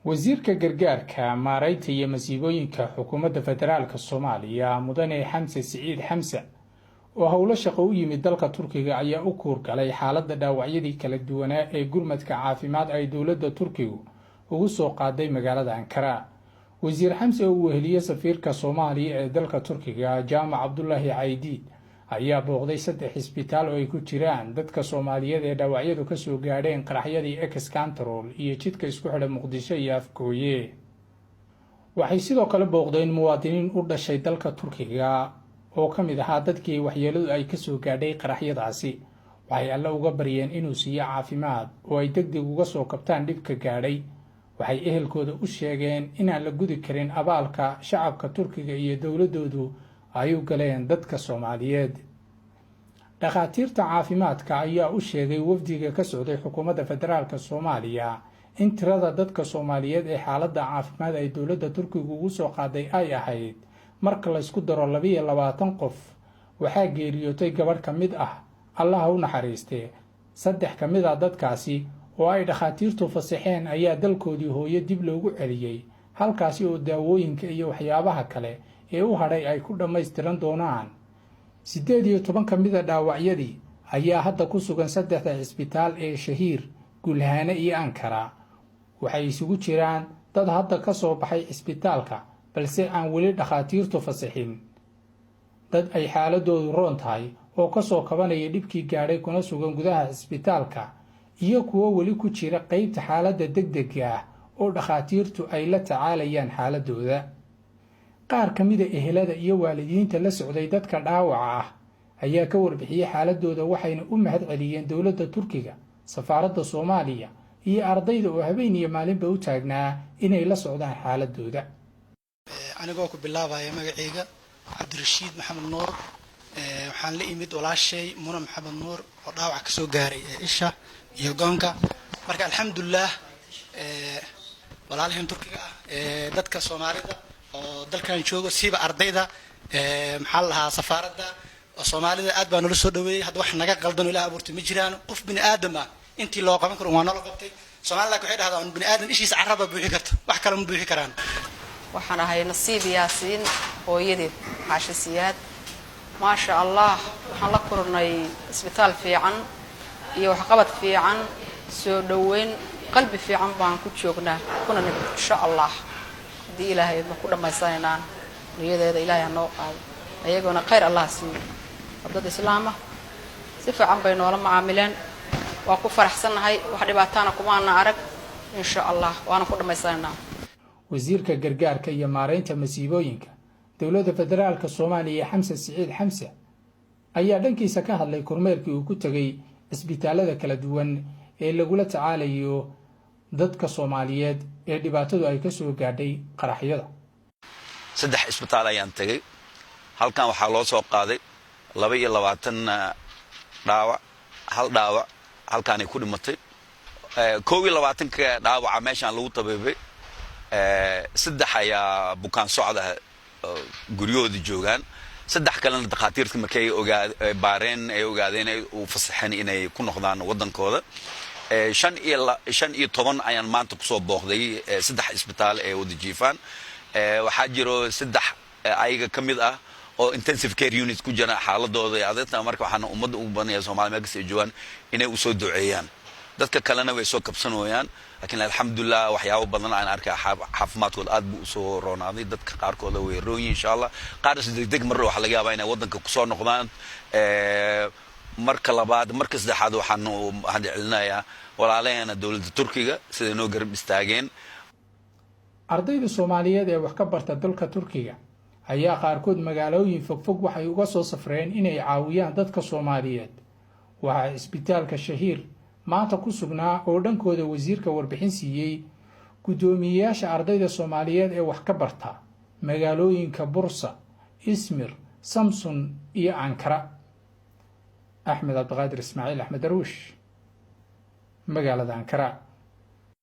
wasiirka gargaarka maaraynta iyo masiibooyinka xukuumadda federaalka Soomaaliya mudane Xamse Siciid Xamse oo howlo shaqo u yimid dalka Turkiga ayaa u kuurgalay xaaladda dhaawacyadii kala duwanaa ee gurmadka caafimaad ay dowladda Turkigu ugu soo qaaday magaalada Ankara. wasiir Xamse oo weheliyay safiirka Soomaaliya ee dalka Turkiga Jaamac Abdullaahi Caydiid ayaa booqday 3 isbitaal oo ay ku jiraan dadka Soomaaliyeed ee dhaawacyadu ka soo gaadheen qaraxyadii Ex-Control iyo jidka isku xidha Muqdisho iyo Afgooye. waxay sidoo kale booqdeen muwaadiniin u dhashay dalka Turkiga oo ka mid ahaa dadkii waxyeeladu ay ka soo gaadhay qaraxyadaasi. waxay alla uga baryeen inuu siiyo caafimaad oo ay degdeg uga soo kabtaan dhibka gaadhay. waxay ehelkooda u sheegeen inaan la gudi karin abaalka shacabka Turkiga iyo dowladoodu ay u galeen dadka Soomaaliyeed. dhakhaatiirta caafimaadka ayaa u sheegay wafdiga ka socday xukuumadda federaalka Soomaaliya in tirada dadka Soomaaliyeed ee xaaladda caafimaad ay dowladda Turkiga ugu soo qaaday ay ahayd marka la isku daro 22 qof. waxaa geeriyootay gabadh ka mid ah, Allah u naxariistee. 3 ka mid ah dadkaasi oo ay dhakhaatiirtu fasaxeen ayaa dalkoodii hooyo dib loogu celiyay, halkaasi oo daawooyinka iyo waxyaabaha kale ee u hadhay ay ku dhammaystiran doonaan. 18 ka mid ah dhaawacyadii ayaa hadda ku sugan 3 isbitaal ee Shahiir, Gulhane iyo Ankara. waxay isugu jiraan dad hadda ka soo baxay isbitaalka balse aan weli dhakhaatiirtu fasaxin, dad ay xaaladoodu roon tahay oo ka soo kabanaya dhibkii gaadhay kuna sugan gudaha isbitaalka, iyo kuwo weli ku jira qaybta xaaladda degdegga ah oo dhakhaatiirtu ay la tacaalayaan xaaladooda. qaar ka mid ah ehelada iyo waalidiinta la socday dadka dhaawaca ah ayaa ka warbixiyay xaaladooda, waxayna u mahad celiyeen dowladda Turkiga, safaaradda Soomaaliya iyo ardayda oo habeen iyo maalinba u taagnaa inay la socdaan xaaladooda. anigoo ku bilaabaya magacayga Cabdirashiid Maxamed Nuur, waxaan la imid walaashay Muna Maxamed Nuur oo dhaawac ka soo gaaray isha iyo goonka. marka alxamdulillah walaalaheen Turkiga ah dadka Soomaalida oo dalkan jooga siiba ardayda maxaa lahaa safaaradda oo Soomaalida aad baan ula soo dhaweeyay. hadda wax naga qaldan Ilaahay abuurtay ma jiraan. qof bini aadam ah intii loo qaban karo waa nala qabtay. Soomaalida waxay dhahdaan bini aadam ishiisa carraba buuxi karto, wax kale ma buuxi karaan. waxaan ahay Nasiib Yaasiin hooyadeed Xaashi Siyaad. ما شاء الله waxaan la kulnay isbitaal fiican iyo wax qabad fiican, soo dhaweyn qalbi fiican baan ku joognaa kuna nabad insha Allah. hadii Ilaahay ma ku dhamaysanayaan niyadeeda Ilaahay noo qaado ayaguna khayr Allah siiyo. dad islaama si fiican bay noola macaamileen, waa ku faraxsanahay, wax dhibaatana kuma aan arag insha Allah waana ku dhamaysanaa. wasiirka gargaarka iyo maaraynta masiibooyinka dowladda federaalka Soomaaliya Xamse Siciid Xamse ayaa dhankiisa ka hadlay kormeerkii uu ku tagay isbitaalada kala duwan ee lagula tacaalayo dadka Soomaaliyeed ee dhibaatadu ay ka soo gaadhay qaraxyada. 3 isbitaal ayaan tagay. halkan waxaa loo soo qaaday 22 dhaawac, hal dhaawac halkaan ay ku dhimatay. 22 ka dhaawaca meeshaan lagu tabeebay. 3 ayaa bukaan socda guriyooda joogaan. 3 kalena dhakhaatiirta markay baareen ay ogaadeen ay u fasaxeen inay ku noqdaan wadankooda. 5 iyo 10 ayaan maanta ku soo booqday 3 isbitaal ee wada jiifaan. waxaa jiro 3 ayaga ka mid ah oo intensive care unit ku jira xaaladooda ay adeegta. marka waxaan ummadda ugu badanayaa Soomaaliya meel kasta ay joogaan inay u soo duceeyaan. dadka kalena way soo kabsanooyaan, laakiin alxamdulillah waxyaabo badan aan arkay caafimaadkooda aad buu soo roonaaday. dadka qaarkood way roon yihiin insha Allah. qaar degdeg mar waxa laga yaabaa inay wadanka ku soo noqdaan. marka labaad marka saddexaad waxaan celinayaa walaalaheena dowladda Turkiga sida noo garab istaageen. ardayda Soomaaliyeed ee wax ka barta dalka Turkiga ayaa qaarkood magaalooyin fogfog waxay uga soo safreen inay caawiyaan dadka Soomaaliyeed. waxa isbitaalka Shahiir maanta ku sugnaa oo dhankooda wasiirka warbixin siiyay gudoomiyayaasha ardayda Soomaaliyeed ee wax ka barta magaalooyinka Bursa, Izmir, Samsun iyo Ankara. Axmed Abdiqaadir Ismaaciil Axmed Daruush, magaalada Ankara.